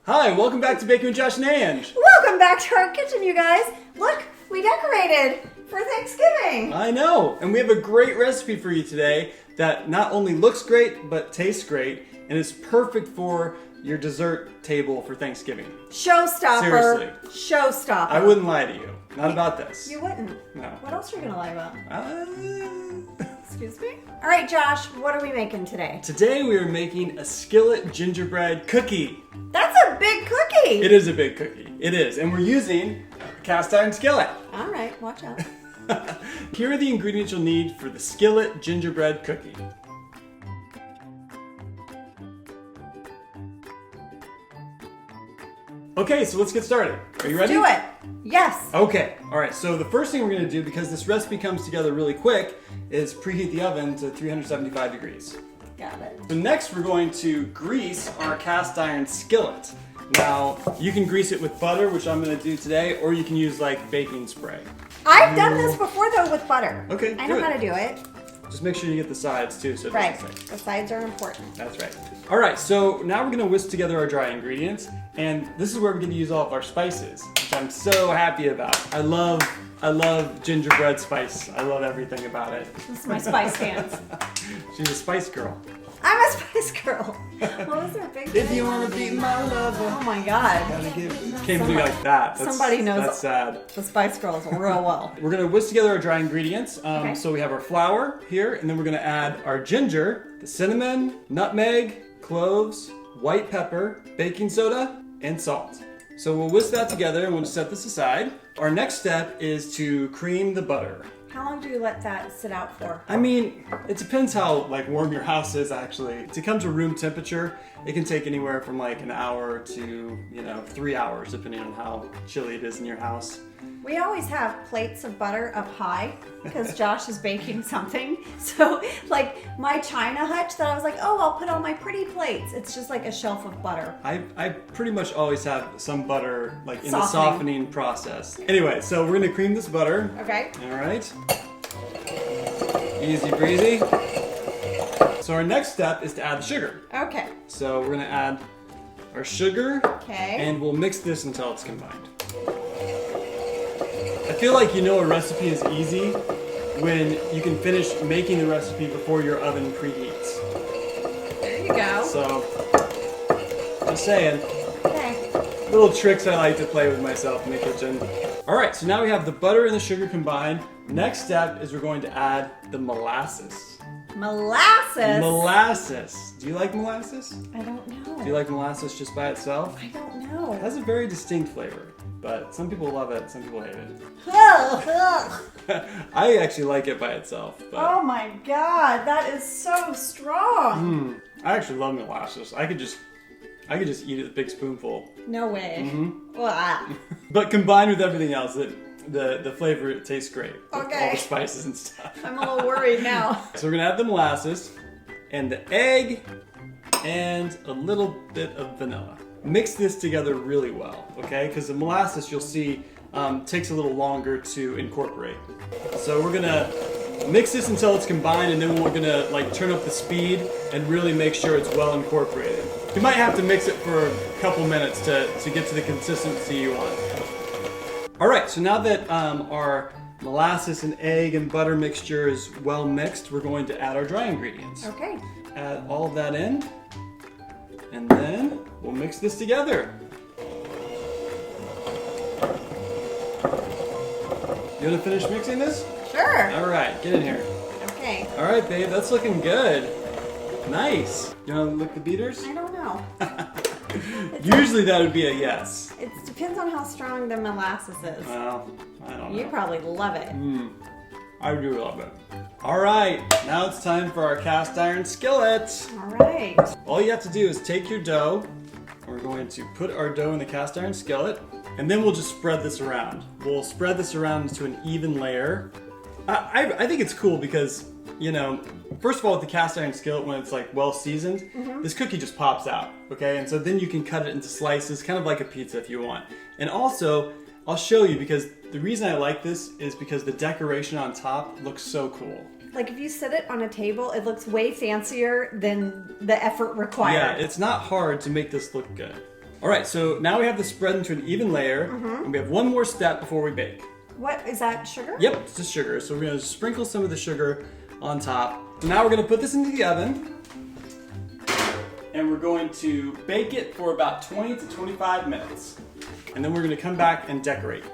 Hi, welcome back to Baking with Josh and Ange. Welcome back to our kitchen, you guys. Look, we decorated for Thanksgiving. I know, and we have a great recipe for you today that not only looks great, but tastes great, and is perfect for your dessert table for Thanksgiving. Showstopper. Seriously. Showstopper. I wouldn't lie to you. Not about this. You wouldn't? No. What else are you going to lie about? Uh, Excuse me? All right, Josh, what are we making today? Today we are making a skillet gingerbread cookie. That's a big cookie. It is a big cookie. It is, and we're using a cast iron skillet. All right, watch out. Here are the ingredients you'll need for the skillet gingerbread cookie. Okay, so let's get started. Are you ready? Do it. Yes. Okay, all right, so the first thing we're gonna do, because this recipe comes together really quick, is preheat the oven to 375 degrees. Got it. So next we're going to grease our cast iron skillet. Now, you can grease it with butter, which I'm gonna do today, or you can use like baking spray. I've done this before, though, with butter. Okay, I know good. how to do it. Just make sure you get the sides too, so it Right. doesn't stick. The sides are important. That's right. All right, so now we're gonna whisk together our dry ingredients, and this is where we're gonna use all of our spices, which I'm so happy about. I love gingerbread spice. I love everything about it. This is my spice hands. She's a spice girl. I'm a spice girl. What was their big If thing? you wanna be my lover, Oh my God. came to me like that. Somebody knows- That's sad. The Spice Girls real well. We're gonna whisk together our dry ingredients. Okay. So we have our flour here, and then we're gonna add our ginger, the cinnamon, nutmeg, cloves, white pepper, baking soda, and salt. So we'll whisk that together and we'll just set this aside. Our next step is to cream the butter. How long do you let that sit out for? I mean, it depends how warm your house is actually. To come to room temperature, it can take anywhere from like an hour to 3 hours, depending on how chilly it is in your house. We always have plates of butter up high because Josh is baking something. So like my china hutch that I was like, oh, I'll put on my pretty plates. It's just like a shelf of butter. I pretty much always have some butter in the Softening. softening process. Anyway, so we're gonna cream this butter. Okay. All right. Easy breezy. So our next step is to add the sugar. Okay. So we're gonna add our sugar. Okay. And we'll mix this until it's combined. I feel like a recipe is easy when you can finish making the recipe before your oven preheats. There you go. So, just saying. Okay. Little tricks I like to play with myself in the kitchen. All right, so now we have the butter and the sugar combined. Next step is we're going to add the molasses. Molasses? Molasses. Do you like molasses? I don't know. Do you like molasses just by itself? I don't know. It has a very distinct flavor, but some people love it, some people hate it. Ugh, ugh. I actually like it by itself. But, Oh my God, that is so strong. I actually love molasses. I could just eat it a big spoonful. No way. Mm-hmm. Wow. But combined with everything else, the flavor, it tastes great. With all Okay. the spices and stuff. I'm a little worried now. So we're gonna add the molasses and the egg and a little bit of vanilla. Mix this together really well, okay? Because the molasses, you'll see, takes a little longer to incorporate. So we're gonna mix this until it's combined, and then we're gonna turn up the speed and really make sure it's well incorporated. You might have to mix it for a couple minutes to get to the consistency you want. All right, so now that our molasses and egg and butter mixture is well mixed, we're going to add our dry ingredients. Okay. Add all of that in, and then we'll mix this together. You want to finish mixing this? Sure. All right, get in here. Okay. All right, babe, that's looking good. Nice. You want to lick the beaters? I don't know. Usually that would be a yes. It depends on how strong the molasses is. Well, I don't know. You probably love it. I do love it. All right, now it's time for our cast iron skillet. All right. All you have to do is take your dough. We're going to put our dough in the cast iron skillet, and then we'll just spread this around. We'll spread this around into an even layer. I think it's cool because, first of all, with the cast iron skillet, when it's well seasoned, this cookie just pops out, okay? And so then you can cut it into slices, kind of like a pizza if you want. And also, I'll show you, because the reason I like this is because the decoration on top looks so cool. Like if you set it on a table, it looks way fancier than the effort required. Yeah, it's not hard to make this look good. All right, so now we have the spread into an even layer, and we have one more step before we bake. What, is that sugar? Yep, it's just sugar. So we're gonna sprinkle some of the sugar on top. So now we're gonna put this into the oven, and we're going to bake it for about 20 to 25 minutes. And then we're gonna come back and decorate.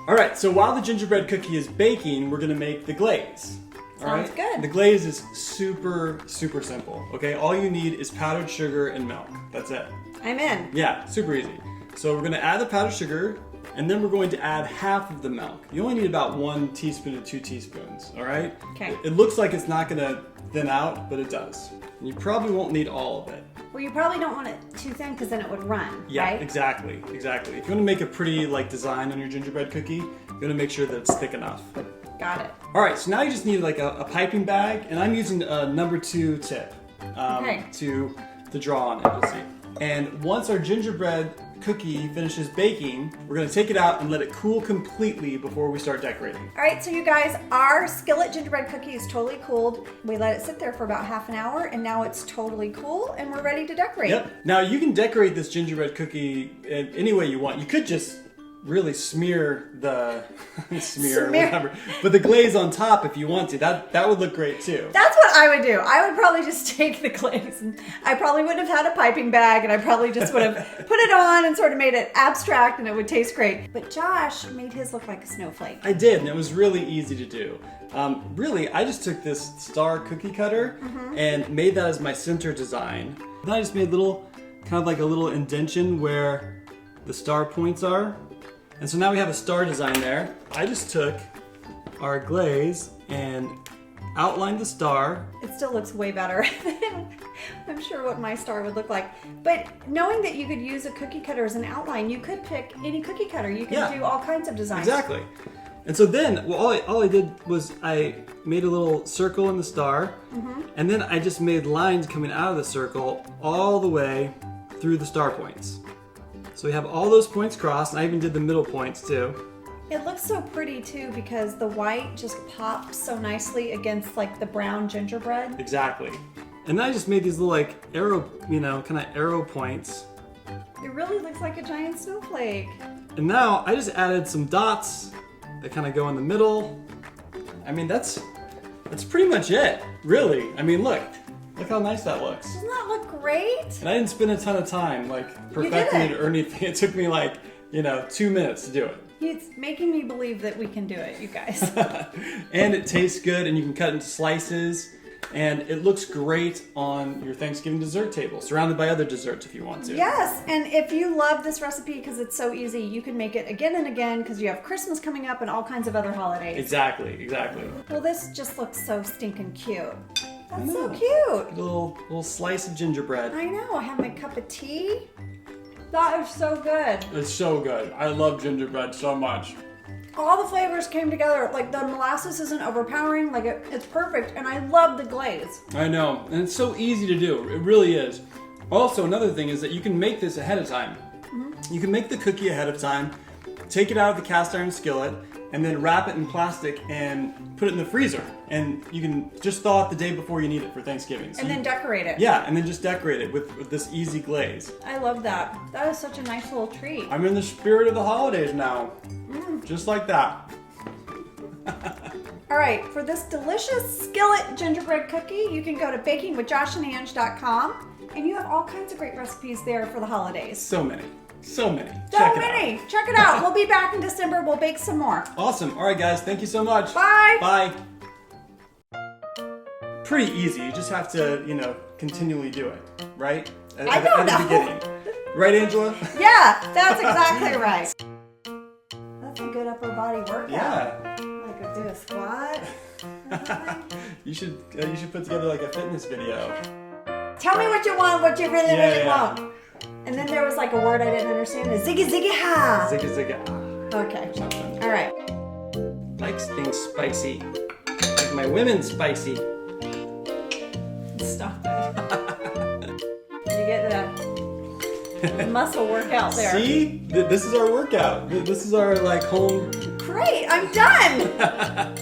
All right, so while the gingerbread cookie is baking, we're gonna make the glaze. All right? Sounds good. The glaze is super, super simple, okay? All you need is powdered sugar and milk. That's it. I'm in. Yeah, super easy. So we're gonna add the powdered sugar, and then we're going to add half of the milk. You only need about 1 teaspoon to 2 teaspoons, all right? Okay. It looks like it's not gonna thin out, but it does. And you probably won't need all of it. Well, you probably don't want it too thin because then it would run, Yeah, right? exactly. If you want to make a pretty design on your gingerbread cookie, you're going to make sure that it's thick enough. Got it. All right, so now you just need a piping bag, and I'm using a number 2 tip to draw on it, you'll see. And once our gingerbread cookie finishes baking, we're going to take it out and let it cool completely before we start decorating. All right, so you guys, our Skillet Gingerbread cookie is totally cooled. We let it sit there for about half an hour, and now it's totally cool, and we're ready to decorate. Yep. Now you can decorate this gingerbread cookie in any way you want. You could just really smear the whatever, but the glaze on top if you want to. That would look great too. That's what I would do. I would probably just take the glaze, and I probably wouldn't have had a piping bag, and I probably just would have put it on and sort of made it abstract, and it would taste great. But Josh made his look like a snowflake. I did, and it was really easy to do. Really, I just took this star cookie cutter and made that as my center design. Then I just made kind of like a little indentation where the star points are. And so now we have a star design there. I just took our glaze and outlined the star. It still looks way better. I'm sure what my star would look like. But knowing that you could use a cookie cutter as an outline, you could pick any cookie cutter. You can do all kinds of designs. Exactly. And so then, all I did was I made a little circle in the star, and then I just made lines coming out of the circle all the way through the star points. So we have all those points crossed, and I even did the middle points too. It looks so pretty too because the white just pops so nicely against the brown gingerbread. Exactly. And then I just made these little arrow, kind of arrow points. It really looks like a giant snowflake. And now I just added some dots that kind of go in the middle. I mean, that's pretty much it, really. I mean, look how nice that looks. Doesn't that look great? And I didn't spend a ton of time perfecting it or anything. It took me 2 minutes to do it. It's making me believe that we can do it, you guys. And it tastes good, and you can cut into slices, and it looks great on your Thanksgiving dessert table, surrounded by other desserts if you want to. Yes, and if you love this recipe because it's so easy, you can make it again and again because you have Christmas coming up and all kinds of other holidays. Exactly. Well, this just looks so stinking cute. That's so cute. A little slice of gingerbread. I know. I have my cup of tea. That is so good. It's so good. I love gingerbread so much. All the flavors came together. The molasses isn't overpowering. It's perfect. And I love the glaze. I know. And it's so easy to do. It really is. Also, another thing is that you can make this ahead of time. You can make the cookie ahead of time, take it out of the cast iron skillet, and then wrap it in plastic and put it in the freezer. And you can just thaw it the day before you need it for Thanksgiving. So then decorate it. Yeah, and then just decorate it with this easy glaze. I love that. That is such a nice little treat. I'm in the spirit of the holidays now. Just like that. All right, for this delicious Skillet Gingerbread cookie, you can go to bakingwithjoshandange.com, and you have all kinds of great recipes there for the holidays. So many. Check it out. We'll be back in December. We'll bake some more. Awesome. All right, guys. Thank you so much. Bye. Bye. Pretty easy. You just have to, continually do it, right? I don't know. At the beginning. Right, Angela? Yeah, that's exactly right. That's a good upper body workout. Yeah. I could do a squat. You should put together a fitness video. Tell me what you want, what you really want. And then there was a word I didn't understand. The ziggy ziggy ha. Zigga zigga. Okay. Something. All right. Likes things spicy. Like my women spicy. Stop it. You get the muscle workout there. See? This is our workout. This is our home. Great. I'm done.